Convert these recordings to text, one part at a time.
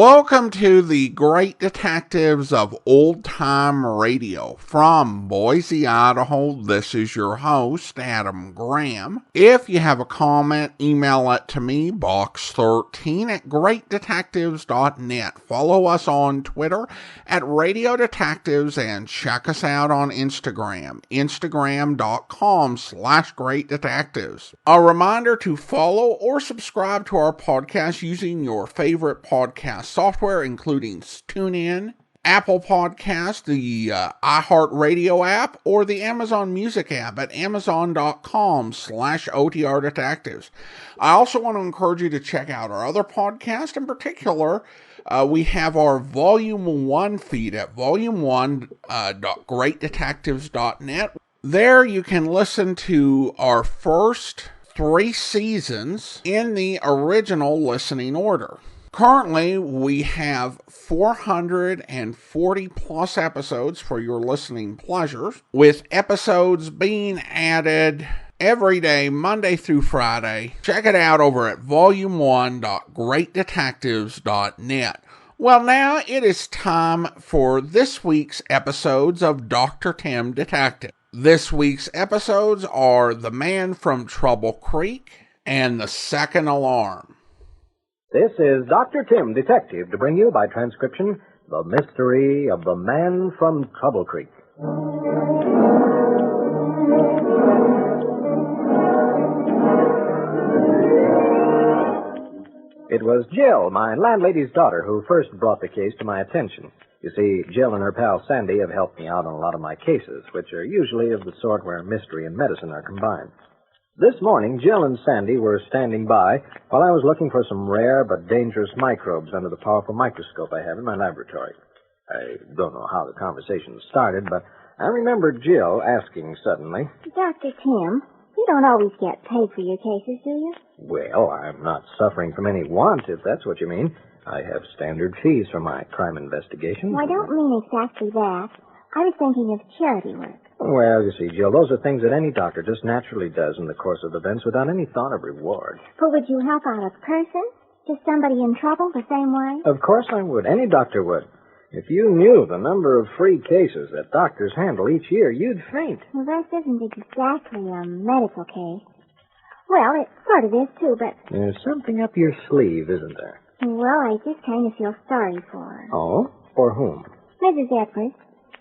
Welcome to the Great Detectives of Old Time Radio. From Boise, Idaho, this is your host, Adam Graham. If you have a comment, email it to me, box13 at greatdetectives.net. Follow us on Twitter at Radio Detectives and check us out on Instagram, instagram.com/greatdetectives. A reminder to follow or subscribe to our podcast using your favorite podcast software, including TuneIn, Apple Podcasts, the iHeartRadio app, or the Amazon Music app at amazon.com/OTR Detectives. I also want to encourage you to check out our other podcasts. In particular, we have our Volume 1 feed at volume1.greatdetectives.net. There you can listen to our first 3 seasons in the original listening order. Currently, we have 440 plus episodes for your listening pleasures, with episodes being added every day, Monday through Friday. Check it out over at volume1.greatdetectives.net. Well, now it is time for this week's episodes of Dr. Tim Detective. This week's episodes are The Man from Trouble Creek and The Second Alarm. This is Dr. Tim, Detective, to bring you, by transcription, The Mystery of the Man from Trouble Creek. It was Jill, my landlady's daughter, who first brought the case to my attention. You see, Jill and her pal Sandy have helped me out on a lot of my cases, which are usually of the sort where mystery and medicine are combined. This morning, Jill and Sandy were standing by while I was looking for some rare but dangerous microbes under the powerful microscope I have in my laboratory. I don't know how the conversation started, but I remember Jill asking suddenly, Dr. Tim, you don't always get paid for your cases, do you? Well, I'm not suffering from any want, if that's what you mean. I have standard fees for my crime investigations. Well, I don't mean exactly that. I was thinking of charity work. Well, you see, Jill, those are things that any doctor just naturally does in the course of events without any thought of reward. But would you help out a person? Just somebody in trouble the same way? Of course I would. Any doctor would. If you knew the number of free cases that doctors handle each year, you'd faint. Well, this isn't exactly a medical case. Well, it sort of is, too, but... There's something up your sleeve, isn't there? Well, I just kind of feel sorry for her. Oh? For whom? Mrs. Edwards.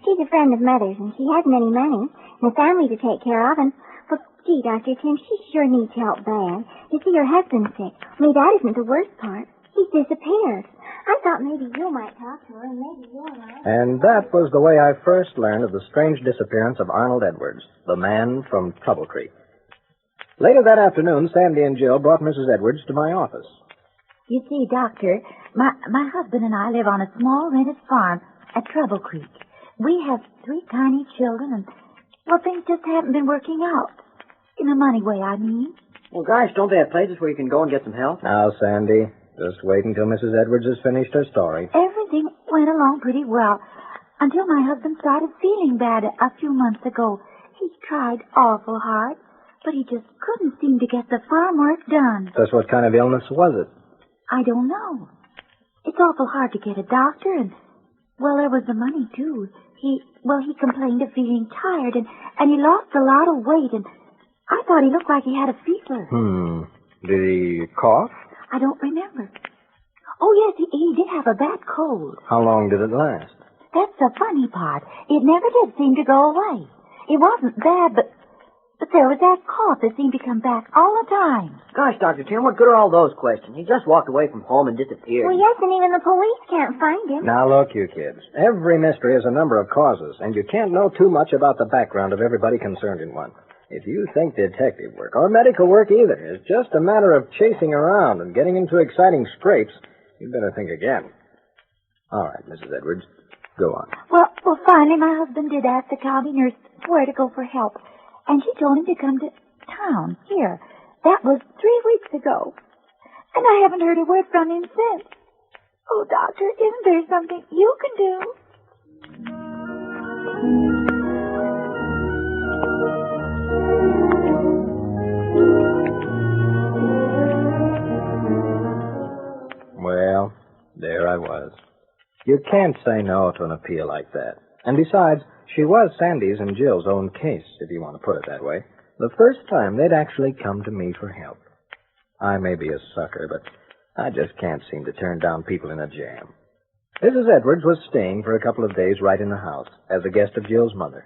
She's a friend of Mother's, and she hasn't any money and a family to take care of, and, well, gee, Dr. Tim, she sure needs help bad. You see, her husband's sick. I mean, that isn't the worst part. He's disappeared. I thought maybe you might talk to her, and maybe you and I... And that was the way I first learned of the strange disappearance of Arnold Edwards, the man from Trouble Creek. Later that afternoon, Sandy and Jill brought Mrs. Edwards to my office. You see, Doctor, my husband and I live on a small rented farm at Trouble Creek. We have 3 tiny children, and, well, things just haven't been working out. In a money way, I mean. Well, gosh, don't they have places where you can go and get some help? Now, Sandy, just wait until Mrs. Edwards has finished her story. Everything went along pretty well until my husband started feeling bad a few months ago. He tried awful hard, but he just couldn't seem to get the farm work done. Just what kind of illness was it? I don't know. It's awful hard to get a doctor, and, well, there was the money, too. He complained of feeling tired, and he lost a lot of weight, and I thought he looked like he had a fever. Did he cough? I don't remember. Oh, yes, he did have a bad cold. How long did it last? That's the funny part. It never did seem to go away. It wasn't bad, but there was that cough that seemed to come back all the time. Gosh, Dr. Tim, what good are all those questions? He just walked away from home and disappeared. Well, yes, and even the police can't find him. Now, look, you kids. Every mystery has a number of causes, and you can't know too much about the background of everybody concerned in one. If you think detective work, or medical work either, is just a matter of chasing around and getting into exciting scrapes, you'd better think again. All right, Mrs. Edwards, go on. Well, finally, my husband did ask the county nurse where to go for help, and she told him to come to town, here. That was 3 weeks ago, and I haven't heard a word from him since. Oh, Doctor, isn't there something you can do? Well, there I was. You can't say no to an appeal like that. And besides, she was Sandy's and Jill's own case, if you want to put it that way. The first time they'd actually come to me for help. I may be a sucker, but I just can't seem to turn down people in a jam. Mrs. Edwards was staying for a couple of days right in the house as a guest of Jill's mother.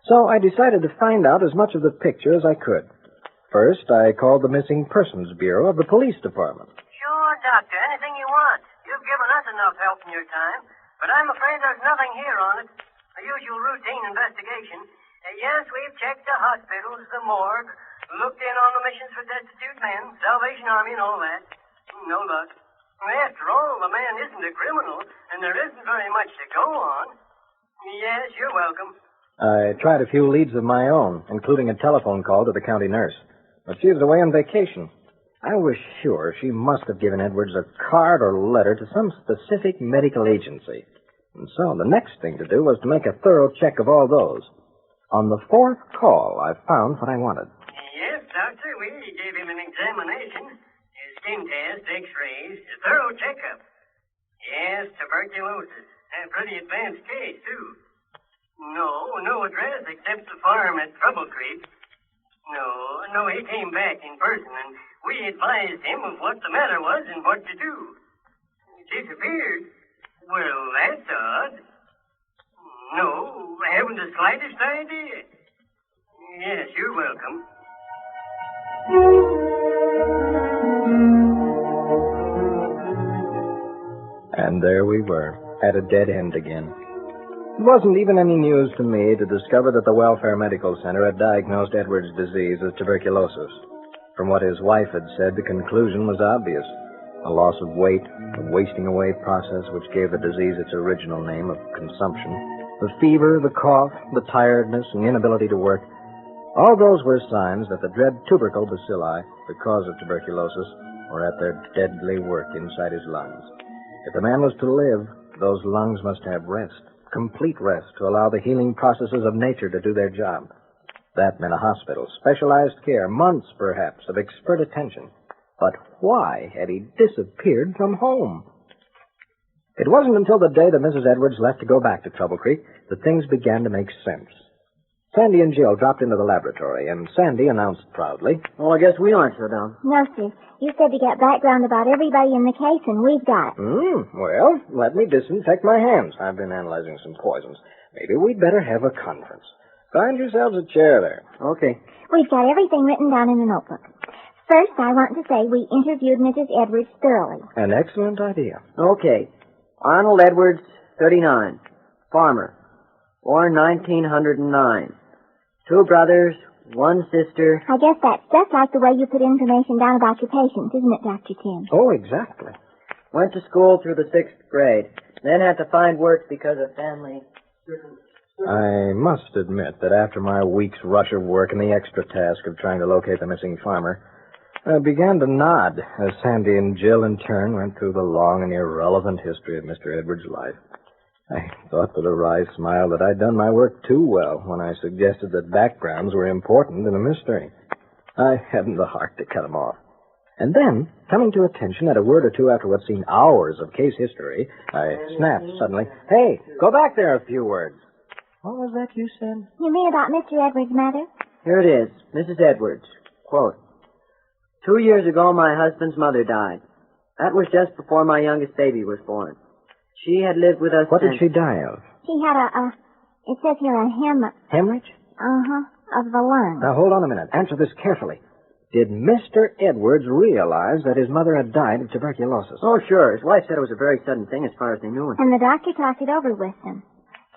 So I decided to find out as much of the picture as I could. First, I called the Missing Persons Bureau of the police department. Sure, Doctor, anything you want. You've given us enough help in your time, but I'm afraid there's nothing here on it. The usual routine investigation. Yes, we've checked the hospitals, the morgue, looked in on the missions for destitute men, Salvation Army and all that. No luck. After all, the man isn't a criminal, and there isn't very much to go on. Yes, you're welcome. I tried a few leads of my own, including a telephone call to the county nurse. But she was away on vacation. I was sure she must have given Edwards a card or letter to some specific medical agency. And so the next thing to do was to make a thorough check of all those. On the fourth call, I found what I wanted. Yes, Doctor, we gave him an examination. Skin test, x-rays, a thorough checkup. Yes, tuberculosis. A pretty advanced case, too. No address except the farm at Trouble Creek. No, he came back in person, and we advised him of what the matter was and what to do. Disappeared? Well, that's odd. No, I haven't the slightest idea. Yes, you're welcome. And there we were, at a dead end again. It wasn't even any news to me to discover that the Welfare Medical Center had diagnosed Edwards' disease as tuberculosis. From what his wife had said, the conclusion was obvious. A loss of weight, a wasting away process which gave the disease its original name of consumption. The fever, the cough, the tiredness, and the inability to work. All those were signs that the dread tubercle bacilli, the cause of tuberculosis, were at their deadly work inside his lungs. If the man was to live, those lungs must have rest, complete rest, to allow the healing processes of nature to do their job. That meant a hospital, specialized care, months, perhaps, of expert attention. But why had he disappeared from home? It wasn't until the day that Mrs. Edwards left to go back to Trouble Creek that things began to make sense. Sandy and Jill dropped into the laboratory, and Sandy announced proudly, Well, I guess we aren't so dumb. No, sis. You said to get background about everybody in the case, and we've got it. Well, let me disinfect my hands. I've been analyzing some poisons. Maybe we'd better have a conference. Find yourselves a chair there. Okay. We've got everything written down in the notebook. First, I want to say we interviewed Mrs. Edwards thoroughly. An excellent idea. Okay. Arnold Edwards, 39. Farmer. Born 1909. 2 brothers, 1 sister. I guess that's just like the way you put information down about your patients, isn't it, Dr. Tim? Oh, exactly. Went to school through the 6th grade. Then had to find work because of family. I must admit that after my week's rush of work and the extra task of trying to locate the missing farmer, I began to nod as Sandy and Jill in turn went through the long and irrelevant history of Mr. Edwards' life. I thought with a wry smile that I'd done my work too well when I suggested that backgrounds were important in a mystery. I hadn't the heart to cut them off. And then, coming to attention at a word or two after what seemed hours of case history, I snapped suddenly, Hey, go back there a few words. What was that you said? You mean about Mr. Edwards' mother? Here it is. Mrs. Edwards. Quote. 2 years ago, my husband's mother died. That was just before my youngest baby was born. She had lived with us What did since... she die of? She had it says here a Hemorrhage? of the lung. Now, hold on a minute. Answer this carefully. Did Mr. Edwards realize that his mother had died of tuberculosis? Oh, sure. His wife said it was a very sudden thing as far as they knew it. And the doctor talked it over with them.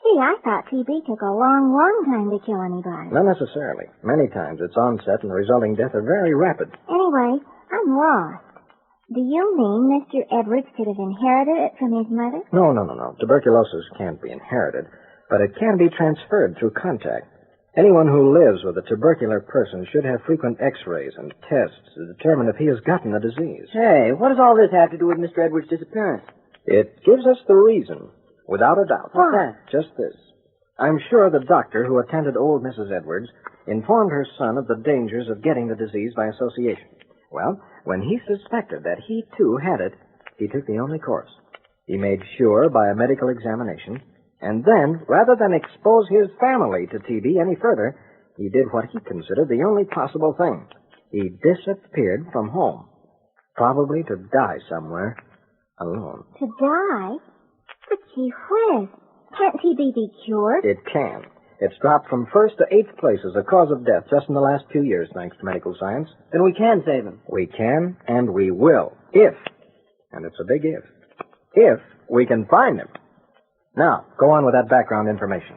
Gee, I thought TB took a long, long time to kill anybody. Not necessarily. Many times its onset and the resulting death are very rapid. Anyway, I'm lost. Do you mean Mr. Edwards could have inherited it from his mother? No. Tuberculosis can't be inherited, but it can be transferred through contact. Anyone who lives with a tubercular person should have frequent x-rays and tests to determine if he has gotten the disease. Hey, what does all this have to do with Mr. Edwards' disappearance? It gives us the reason, without a doubt. What's that? Just this. I'm sure the doctor who attended old Mrs. Edwards informed her son of the dangers of getting the disease by association. Well, when he suspected that he, too, had it, he took the only course. He made sure by a medical examination, and then, rather than expose his family to TB any further, he did what he considered the only possible thing. He disappeared from home, probably to die somewhere alone. To die? But gee whiz, can't TB be cured? It can. It's dropped from 1st to 8th place as a cause of death just in the last few years, thanks to medical science. Then we can save him. We can, and we will, if, and it's a big if we can find him. Now, go on with that background information.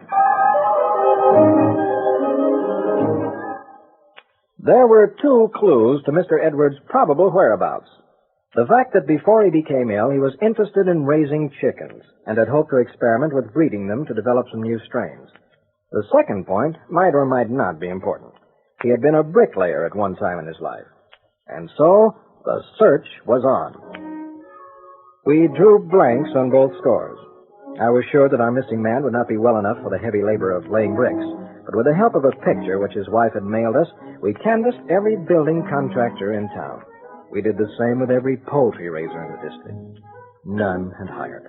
There were 2 clues to Mr. Edwards' probable whereabouts. The fact that before he became ill, he was interested in raising chickens and had hoped to experiment with breeding them to develop some new strains. The second point might or might not be important. He had been a bricklayer at one time in his life. And so, the search was on. We drew blanks on both scores. I was sure that our missing man would not be well enough for the heavy labor of laying bricks, but with the help of a picture which his wife had mailed us, we canvassed every building contractor in town. We did the same with every poultry raiser in the district. None had hired.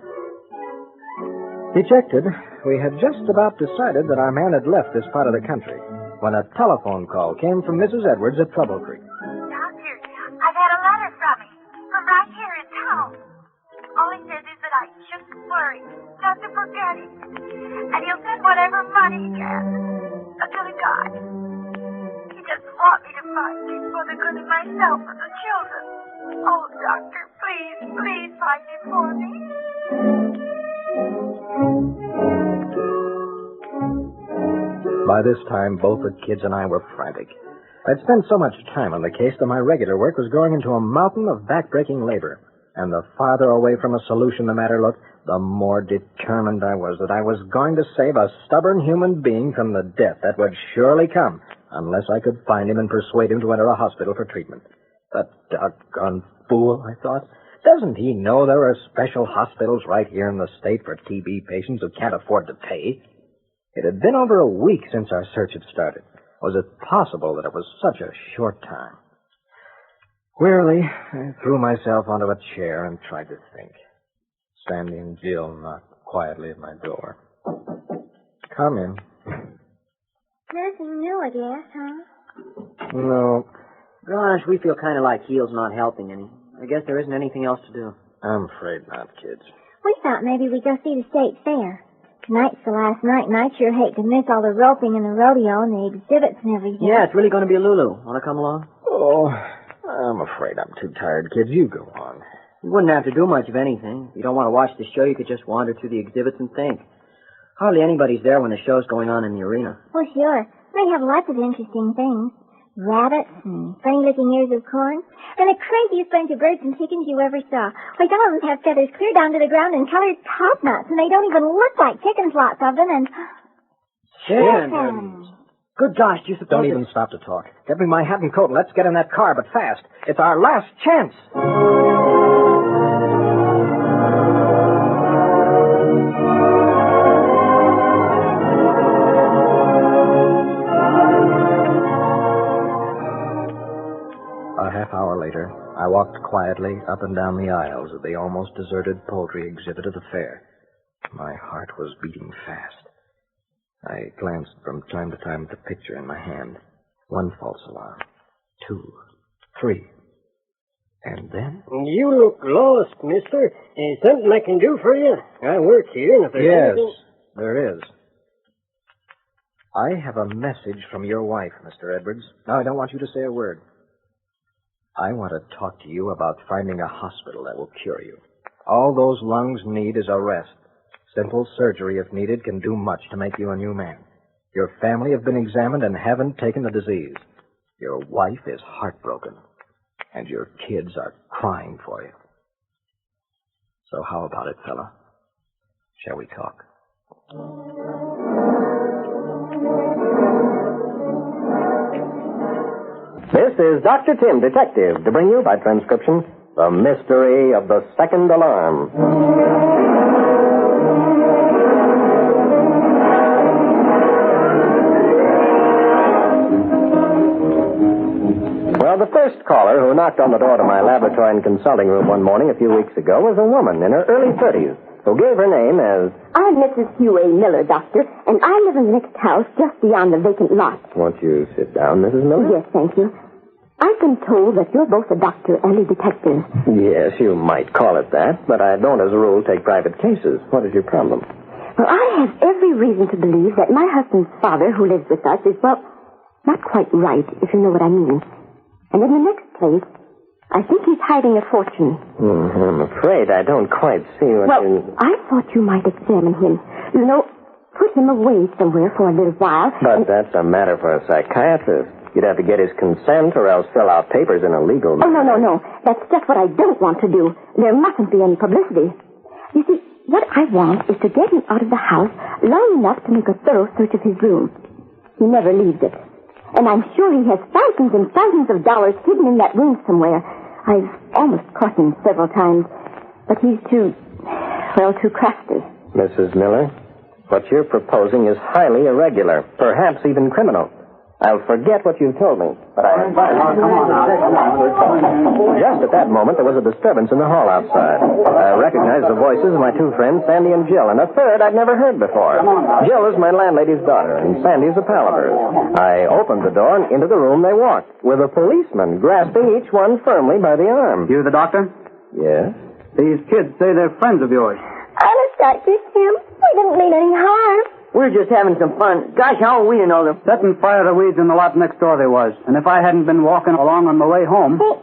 Dejected, we had just about decided that our man had left this part of the country when a telephone call came from Mrs. Edwards at Trouble Creek. Doctor, I've had a letter from him, from right here in town. All he says is that I shouldn't worry, not to forget him, and he'll send whatever money he can until he dies. He doesn't want me to find him for the good of myself and the children. Oh, doctor, please, please find him for me. By this time, both the kids and I were frantic. I'd spent so much time on the case that my regular work was growing into a mountain of backbreaking labor. And the farther away from a solution the matter looked, the more determined I was that I was going to save a stubborn human being from the death that would surely come unless I could find him and persuade him to enter a hospital for treatment. The doggone fool, I thought. Doesn't he know there are special hospitals right here in the state for TB patients who can't afford to pay? It had been over a week since our search had started. Was it possible that it was such a short time? Wearily, I threw myself onto a chair and tried to think. Sandy and Jill knocked quietly at my door. Come in. Nothing new, I guess, huh? No, Gosh, we feel kind of like heel's not helping any. I guess there isn't anything else to do. I'm afraid not, kids. We thought maybe we'd go see the state fair. Tonight's the last night, and I'd sure hate to miss all the roping and the rodeo and the exhibits and everything. Yeah, it's really going to be a Lulu. Want to come along? Oh, I'm afraid I'm too tired, kids. You go on. You wouldn't have to do much of anything. If you don't want to watch the show, you could just wander through the exhibits and think. Hardly anybody's there when the show's going on in the arena. Well, sure. They have lots of interesting things. Rabbits and funny-looking ears of corn. And the craziest bunch of birds and chickens you ever saw. Why, some of them have feathers clear down to the ground and colored top knots, and they don't even look like chickens, lots of them, and... Chickens! Good gosh, do you suppose... Don't even stop to talk. Get me my hat and coat and let's get in that car, but fast. It's our last chance. A half hour later, I walked quietly up and down the aisles of the almost deserted poultry exhibit of the fair. My heart was beating fast. I glanced from time to time at the picture in my hand. 1 false alarm. 2, 3. And then... You look lost, mister. Is something I can do for you? I work here, and if there's Yes, anything... there is. I have a message from your wife, Mr. Edwards. Now, I don't want you to say a word. I want to talk to you about finding a hospital that will cure you. All those lungs need is a rest. Simple surgery, if needed, can do much to make you a new man. Your family have been examined and haven't taken the disease. Your wife is heartbroken, and your kids are crying for you. So how about it, fella? Shall we talk? This is Dr. Tim, Detective, to bring you, by transcription, the mystery of the second alarm. Well, the first caller who knocked on the door to my laboratory and consulting room one morning a few weeks ago was a woman in her early 30s who gave her name as... I'm Mrs. Hugh A. Miller, Doctor, and I live in the next house just beyond the vacant lot. Won't you sit down, Mrs. Miller? Yes, thank you. I've been told that you're both a doctor and a detective. Yes, you might call it that, but I don't as a rule take private cases. What is your problem? Well, I have every reason to believe that my husband's father, who lives with us, is, well, not quite right, if you know what I mean. And in the next place, I think he's hiding a fortune. I'm afraid I don't quite see what you... Well, I thought you might examine him. You know, put him away somewhere for a little while. But that's a matter for a psychiatrist. You'd have to get his consent or else fill out papers in a legal manner. Oh, no. That's just what I don't want to do. There mustn't be any publicity. You see, what I want is to get him out of the house long enough to make a thorough search of his room. He never leaves it. And I'm sure he has thousands and thousands of dollars hidden in that room somewhere. I've almost caught him several times. But he's too crafty. Mrs. Miller, what you're proposing is highly irregular, perhaps even criminal. I'll forget what you've told me, but I... Just at that moment, there was a disturbance in the hall outside. I recognized the voices of my two friends, Sandy and Jill, and a third I'd never heard before. Jill is my landlady's daughter, and Sandy's a pal of hers. I opened the door, and into the room they walked, with a policeman grasping each one firmly by the arm. You the doctor? Yes? These kids say they're friends of yours. Honest, Dr. Tim, we didn't mean any harm. We're just having some fun. Gosh, how are we to know them? Setting fire to weeds in the lot next door they was. And if I hadn't been walking along on my way home... Well,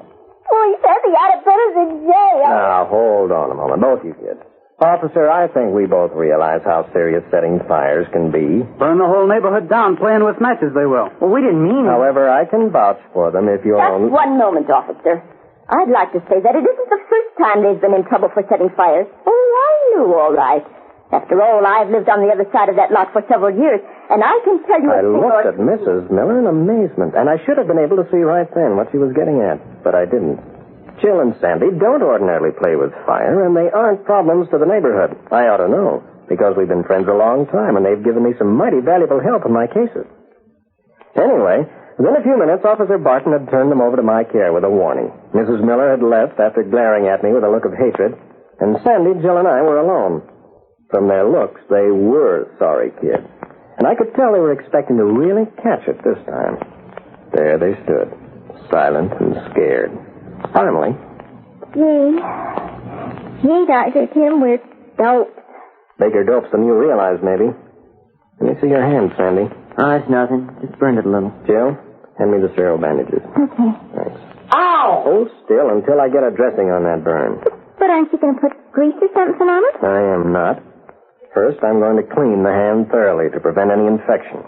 he says he ought to put us in jail. Now, hold on a moment, both you kids. Officer, I think we both realize how serious setting fires can be. Burn the whole neighborhood down playing with matches, they will. Well, we didn't mean it. However, I can vouch for them if you're... Just one moment, officer. I'd like to say that it isn't the first time they've been in trouble for setting fires. Oh, I knew all right. After all, I've lived on the other side of that lot for several years, and I can tell you... I looked at Mrs. Miller in amazement, and I should have been able to see right then what she was getting at, but I didn't. Jill and Sandy don't ordinarily play with fire, and they aren't problems to the neighborhood. I ought to know, because we've been friends a long time, and they've given me some mighty valuable help in my cases. Anyway, within a few minutes, Officer Barton had turned them over to my care with a warning. Mrs. Miller had left after glaring at me with a look of hatred, and Sandy, Jill, and I were alone. From their looks, they were sorry kids. And I could tell they were expecting to really catch it this time. There they stood, silent and scared. Finally... Gee, Dr. Tim, we're dopes. Bigger dopes than you realize, maybe. Let me see your hand, Sandy. Oh, it's nothing. Just burned it a little. Jill, hand me the sterile bandages. Okay. Thanks. Ow! Hold still until I get a dressing on that burn. But aren't you going to put grease or something on it? I am not. First, I'm going to clean the hand thoroughly to prevent any infection.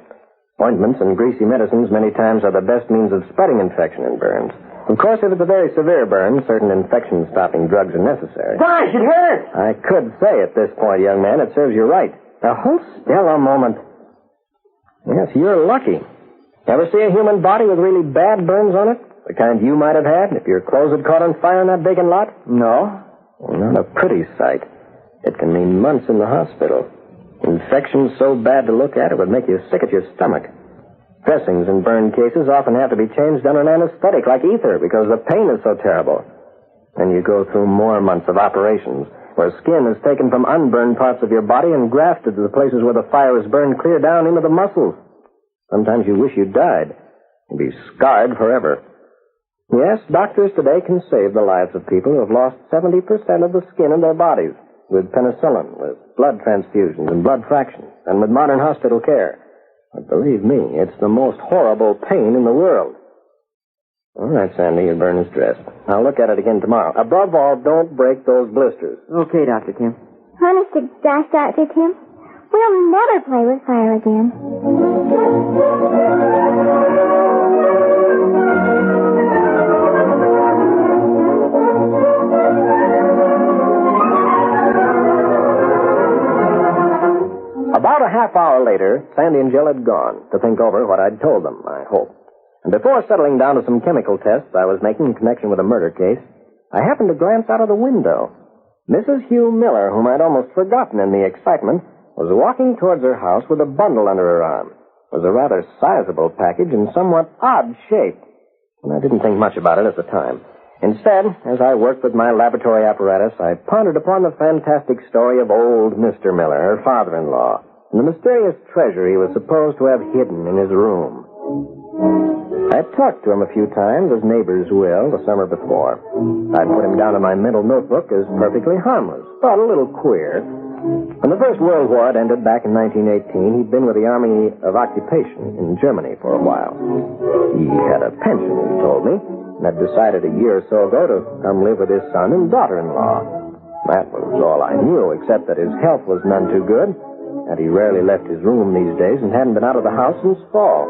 Ointments and greasy medicines many times are the best means of spreading infection in burns. Of course, if it's a very severe burn, certain infection-stopping drugs are necessary. Gosh, it hurts! I could say at this point, young man, it serves you right. Now, hold still a moment. Yes, you're lucky. Ever see a human body with really bad burns on it? The kind you might have had if your clothes had caught on fire in that vacant lot? No. Well, not a pretty sight. It can mean months in the hospital. Infection so bad to look at, it would make you sick at your stomach. Dressings in burn cases often have to be changed under an anesthetic like ether because the pain is so terrible. Then you go through more months of operations where skin is taken from unburned parts of your body and grafted to the places where the fire is burned clear down into the muscles. Sometimes you wish you'd died. You'd be scarred forever. Yes, doctors today can save the lives of people who have lost 70% of the skin in their bodies with penicillin, with blood transfusions and blood fractions, and with modern hospital care. But believe me, it's the most horrible pain in the world. All right, Sandy, your burn is dressed. I'll look at it again tomorrow. Above all, don't break those blisters. Okay, Dr. Tim. Honest to gosh, Dr. Tim, we'll never play with fire again. About a half hour later, Sandy and Jill had gone to think over what I'd told them, I hope. And before settling down to some chemical tests I was making in connection with a murder case, I happened to glance out of the window. Mrs. Hugh Miller, whom I'd almost forgotten in the excitement, was walking towards her house with a bundle under her arm. It was a rather sizable package and somewhat odd shape. And I didn't think much about it at the time. Instead, as I worked with my laboratory apparatus, I pondered upon the fantastic story of old Mr. Miller, her father-in-law, and the mysterious treasure he was supposed to have hidden in his room. I talked to him a few times, as neighbors will, the summer before. I'd put him down in my mental notebook as perfectly harmless, but a little queer. When the First World War had ended back in 1918, he'd been with the Army of Occupation in Germany for a while. He had a pension, he told me, and had decided a year or so ago to come live with his son and daughter-in-law. That was all I knew, except that his health was none too good, and he rarely left his room these days and hadn't been out of the house since fall.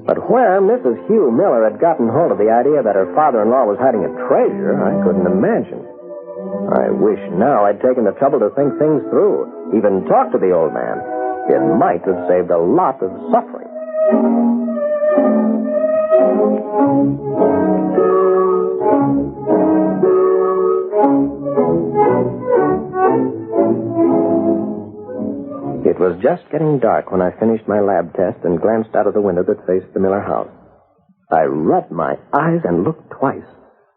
But where Mrs. Hugh Miller had gotten hold of the idea that her father-in-law was hiding a treasure, I couldn't imagine. I wish now I'd taken the trouble to think things through, even talk to the old man. It might have saved a lot of suffering. It was just getting dark when I finished my lab test and glanced out of the window that faced the Miller house. I rubbed my eyes and looked twice,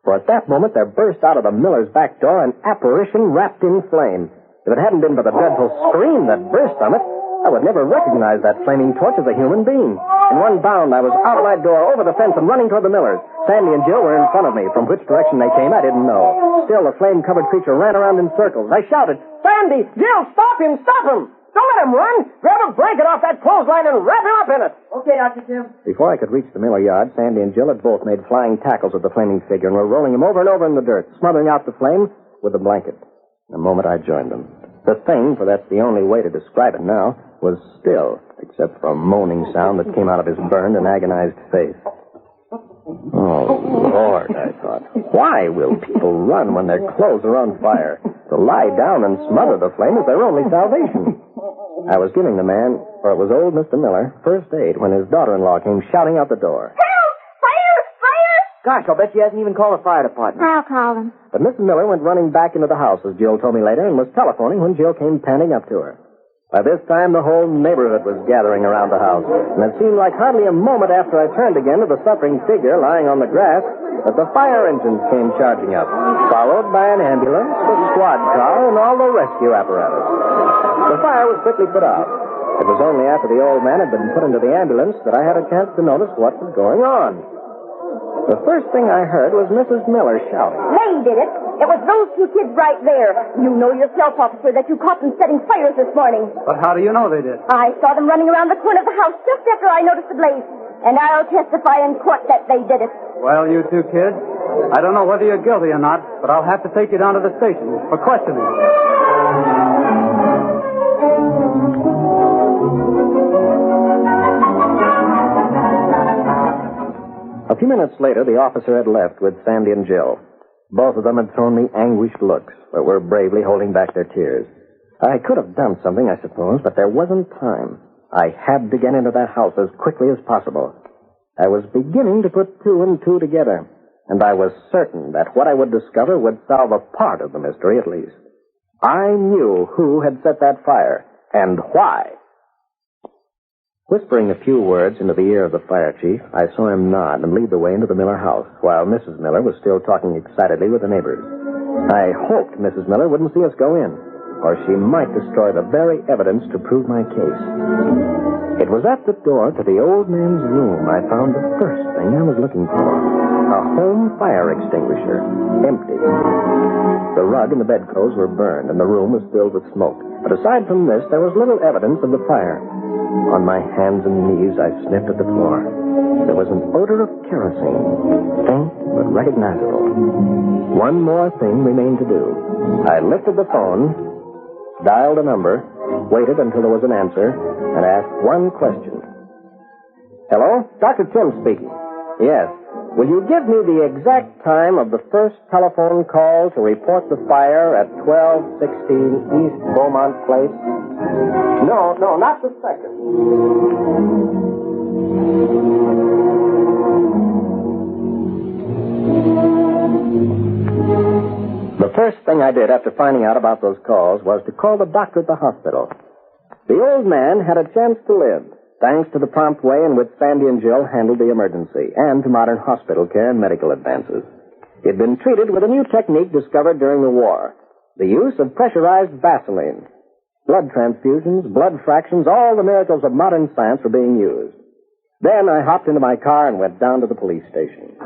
for at that moment there burst out of the Miller's back door an apparition wrapped in flame. If it hadn't been for the dreadful scream that burst from it, I would never recognize that flaming torch as a human being. In one bound, I was out of my door, over the fence, and running toward the Millers. Sandy and Jill were in front of me. From which direction they came, I didn't know. Still, the flame-covered creature ran around in circles. I shouted, "Sandy! Jill, stop him! Stop him! Don't let him run! Grab a blanket off that clothesline and wrap him up in it!" Okay, Dr. Tim. Before I could reach the Miller yard, Sandy and Jill had both made flying tackles at the flaming figure and were rolling him over and over in the dirt, smothering out the flame with a blanket. The moment I joined them, the thing, for that's the only way to describe it now, was still, except for a moaning sound that came out of his burned and agonized face. Oh, Lord, I thought. Why will people run when their clothes are on fire? To lie down and smother the flame is their only salvation. I was giving the man, for it was old Mr. Miller, first aid when his daughter-in-law came shouting out the door. Help! Fire! Fire! Gosh, I'll bet she hasn't even called the fire department. I'll call them. But Mrs. Miller went running back into the house, as Jill told me later, and was telephoning when Jill came panting up to her. By this time, the whole neighborhood was gathering around the house, and it seemed like hardly a moment after I turned again to the suffering figure lying on the grass that the fire engines came charging up, followed by an ambulance, a squad car, and all the rescue apparatus. The fire was quickly put out. It was only after the old man had been put into the ambulance that I had a chance to notice what was going on. The first thing I heard was Mrs. Miller shouting. They did it. It was those two kids right there. You know yourself, officer, that you caught them setting fires this morning. But how do you know they did? I saw them running around the corner of the house just after I noticed the blaze. And I'll testify in court that they did it. Well, you two kids, I don't know whether you're guilty or not, but I'll have to take you down to the station for questioning. A few minutes later, the officer had left with Sandy and Jill. Both of them had thrown me anguished looks, but were bravely holding back their tears. I could have done something, I suppose, but there wasn't time. I had to get into that house as quickly as possible. I was beginning to put two and two together, and I was certain that what I would discover would solve a part of the mystery at least. I knew who had set that fire, and why. Whispering a few words into the ear of the fire chief, I saw him nod and lead the way into the Miller house, while Mrs. Miller was still talking excitedly with the neighbors. I hoped Mrs. Miller wouldn't see us go in, or she might destroy the very evidence to prove my case. It was at the door to the old man's room I found the first thing I was looking for. A home fire extinguisher, empty. The rug and the bedclothes were burned, and the room was filled with smoke. But aside from this, there was little evidence of the fire. On my hands and knees, I sniffed at the floor. There was an odor of kerosene, faint but recognizable. One more thing remained to do. I lifted the phone, dialed a number, waited until there was an answer, and asked one question. Hello? Dr. Tim speaking. Yes. Will you give me the exact time of the first telephone call to report the fire at 1216 East Beaumont Place? No, not the second. The first thing I did after finding out about those calls was to call the doctor at the hospital. The old man had a chance to live, thanks to the prompt way in which Sandy and Jill handled the emergency, and to modern hospital care and medical advances. He'd been treated with a new technique discovered during the war, the use of pressurized Vaseline. Blood transfusions, blood fractions, all the miracles of modern science were being used. Then I hopped into my car and went down to the police station.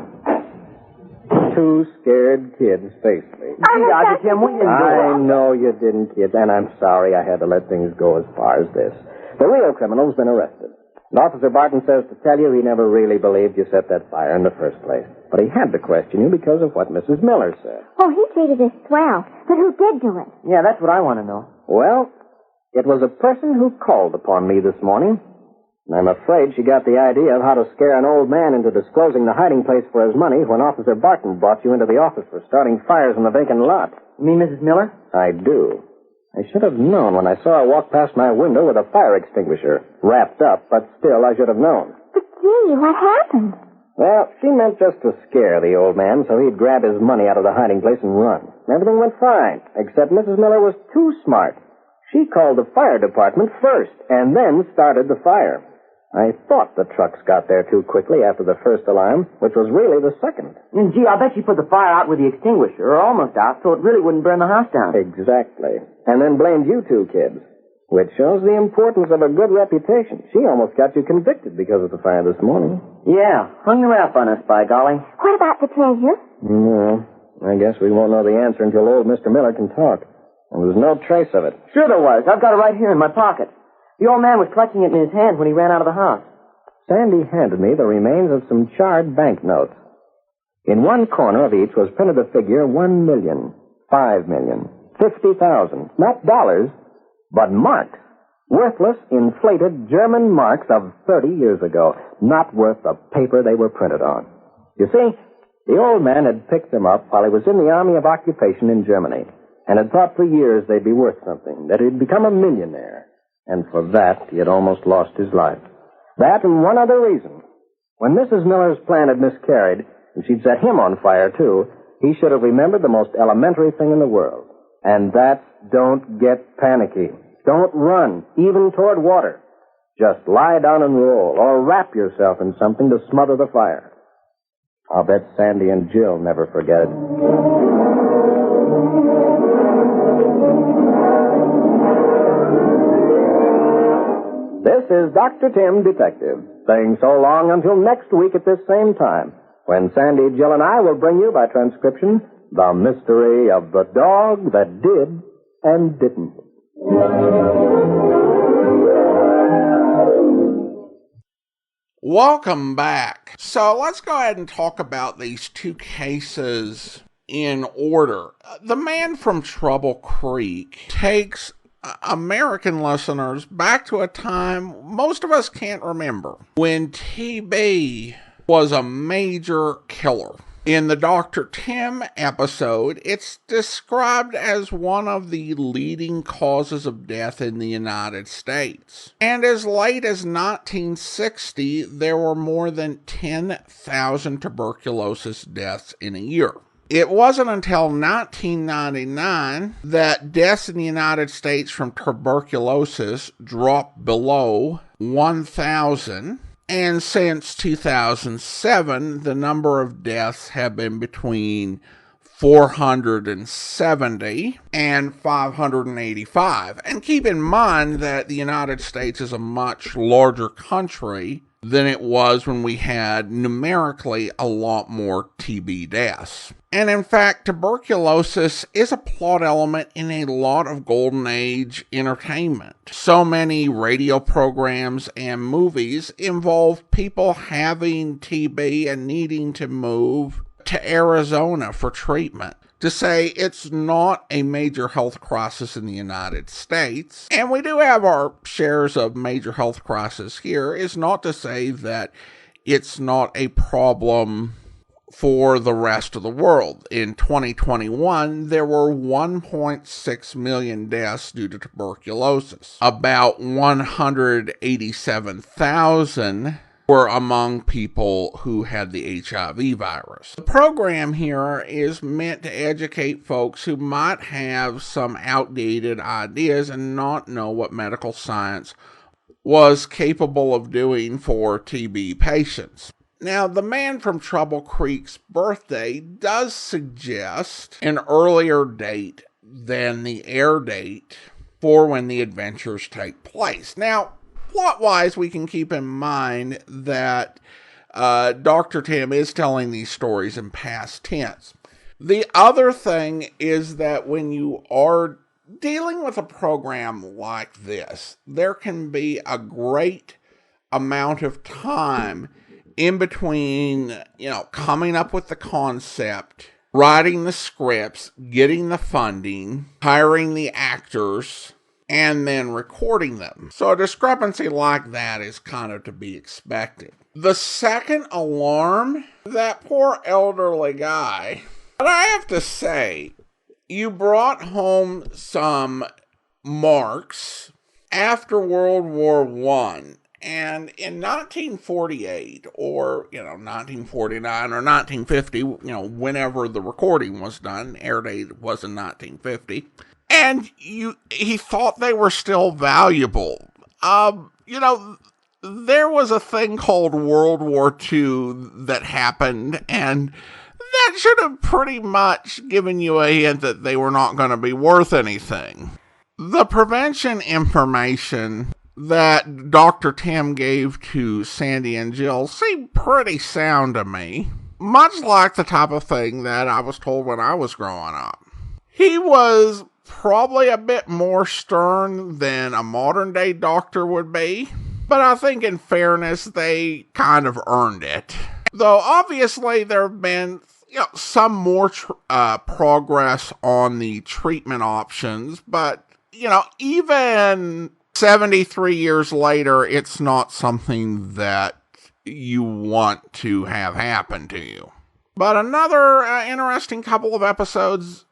Two scared kids faced me. Dr. Tim, we didn't do it. I know you didn't, kids, and I'm sorry I had to let things go as far as this. The real criminal's been arrested. And Officer Barton says to tell you he never really believed you set that fire in the first place. But he had to question you because of what Mrs. Miller said. Oh, he treated us swell. But who did do it? Yeah, that's what I want to know. Well, it was a person who called upon me this morning. And I'm afraid she got the idea of how to scare an old man into disclosing the hiding place for his money when Officer Barton brought you into the office for starting fires in the vacant lot. You mean Mrs. Miller? I do. I should have known when I saw her walk past my window with a fire extinguisher. Wrapped up, but still I should have known. But, gee, what happened? Well, she meant just to scare the old man so he'd grab his money out of the hiding place and run. Everything went fine, except Mrs. Miller was too smart. She called the fire department first, and then started the fire. I thought the trucks got there too quickly after the first alarm, which was really the second. And, gee, I'll bet she put the fire out with the extinguisher, or almost out, so it really wouldn't burn the house down. Exactly. And then blamed you two kids, which shows the importance of a good reputation. She almost got you convicted because of the fire this morning. Yeah, hung the rap on us, by golly. What about the treasure? No, I guess we won't know the answer until old Mr. Miller can talk. There was no trace of it. Sure there was. I've got it right here in my pocket. The old man was clutching it in his hand when he ran out of the house. Sandy handed me the remains of some charred banknotes. In one corner of each was printed a figure 1 million, 5 million, 50,000. Not dollars, but marks. Worthless, inflated German marks of 30 years ago. Not worth the paper they were printed on. You see, the old man had picked them up while he was in the Army of Occupation in Germany, and had thought for years they'd be worth something, that he'd become a millionaire. And for that, he had almost lost his life. That and one other reason. When Mrs. Miller's plan had miscarried, and she'd set him on fire, too, he should have remembered the most elementary thing in the world. And that's don't get panicky. Don't run, even toward water. Just lie down and roll, or wrap yourself in something to smother the fire. I'll bet Sandy and Jill never forget it. This is Dr. Tim, Detective, saying so long until next week at this same time, when Sandy, Jill, and I will bring you, by transcription, the mystery of the dog that did and didn't. Welcome back. So let's go ahead and talk about these two cases in order. The Man from Trouble Creek takes American listeners back to a time most of us can't remember, when TB was a major killer. In the Dr. Tim episode, it's described as one of the leading causes of death in the United States. And as late as 1960, there were more than 10,000 tuberculosis deaths in a year. It wasn't until 1999 that deaths in the United States from tuberculosis dropped below 1,000. And since 2007, the number of deaths have been between 470 and 585. And keep in mind that the United States is a much larger country than it was when we had numerically a lot more TB deaths. And in fact, tuberculosis is a plot element in a lot of Golden Age entertainment. So many radio programs and movies involve people having TB and needing to move to Arizona for treatment. To say it's not a major health crisis in the United States, and we do have our shares of major health crisis here, is not to say that it's not a problem for the rest of the world. In 2021, there were 1.6 million deaths due to tuberculosis. About 187,000 were among people who had the HIV virus. The program here is meant to educate folks who might have some outdated ideas and not know what medical science was capable of doing for TB patients. Now, the Man from Trouble Creek's birthday does suggest an earlier date than the air date for when the adventures take place. Now, plot-wise, we can keep in mind that Dr. Tim is telling these stories in past tense. The other thing is that when you are dealing with a program like this, there can be a great amount of time in between, coming up with the concept, writing the scripts, getting the funding, hiring the actors, and then recording them. So a discrepancy like that is kind of to be expected. The second alarm, that poor elderly guy, but I have to say, you brought home some marks after World War I. And in 1948 or, 1949 or 1950, whenever the recording was done, air date was in 1950, and he thought they were still valuable. There was a thing called World War II that happened, and that should have pretty much given you a hint that they were not going to be worth anything. The prevention information that Dr. Tim gave to Sandy and Jill seemed pretty sound to me, much like the type of thing that I was told when I was growing up. He was probably a bit more stern than a modern day doctor would be, but I think in fairness, they kind of earned it. Though obviously there have been some more progress on the treatment options, but even 73 years later, it's not something that you want to have happen to you. But another interesting couple of episodes.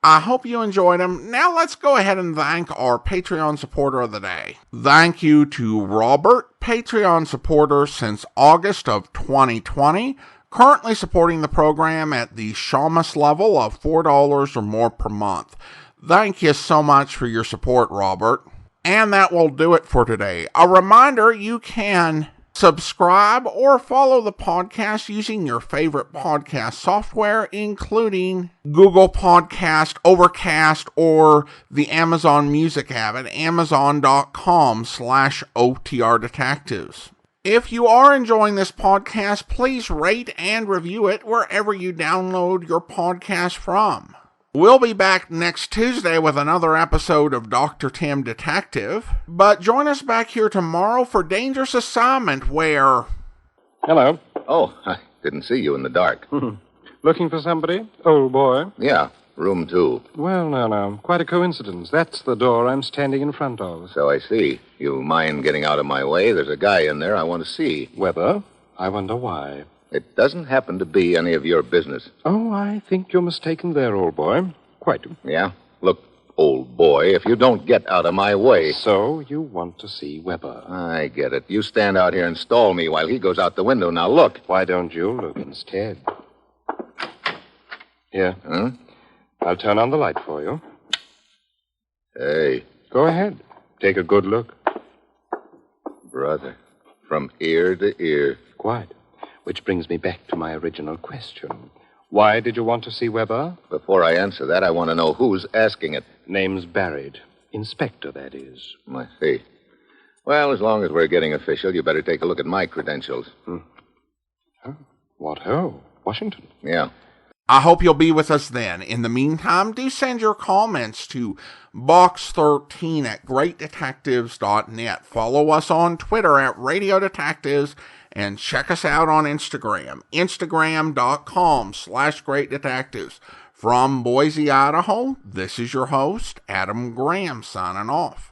I hope you enjoyed them. Now let's go ahead and thank our Patreon supporter of the day. Thank you to Robert, Patreon supporter since August of 2020, currently supporting the program at the Shamus level of $4 or more per month. Thank you so much for your support, Robert. And that will do it for today. A reminder, you can subscribe or follow the podcast using your favorite podcast software, including Google Podcast, Overcast, or the Amazon Music app at amazon.com/OTR Detectives. If you are enjoying this podcast, please rate and review it wherever you download your podcast from. We'll be back next Tuesday with another episode of Dr. Tim Detective, but join us back here tomorrow for Dangerous Assignment, where... Hello. Oh, I didn't see you in the dark. Looking for somebody? Old boy? Yeah, room 2. Well, no. Quite a coincidence. That's the door I'm standing in front of. So I see. You mind getting out of my way? There's a guy in there I want to see. Whether? I wonder why. It doesn't happen to be any of your business. Oh, I think you're mistaken there, old boy. Quite. Yeah? Look, old boy, if you don't get out of my way... So you want to see Weber. I get it. You stand out here and stall me while he goes out the window. Now, look. Why don't you look instead? Here. Huh? I'll turn on the light for you. Hey. Go ahead. Take a good look. Brother, from ear to ear. Quite. Which brings me back to my original question. Why did you want to see Weber? Before I answer that, I want to know who's asking it. Name's buried. Inspector, that is. I see. Well, as long as we're getting official, you better take a look at my credentials. Oh, what ho? Washington? Yeah. I hope you'll be with us then. In the meantime, do send your comments to box13@greatdetectives.net. Follow us on Twitter at Radio Detectives, and check us out on Instagram, instagram.com/greatdetectives. From Boise, Idaho, this is your host, Adam Graham, signing off.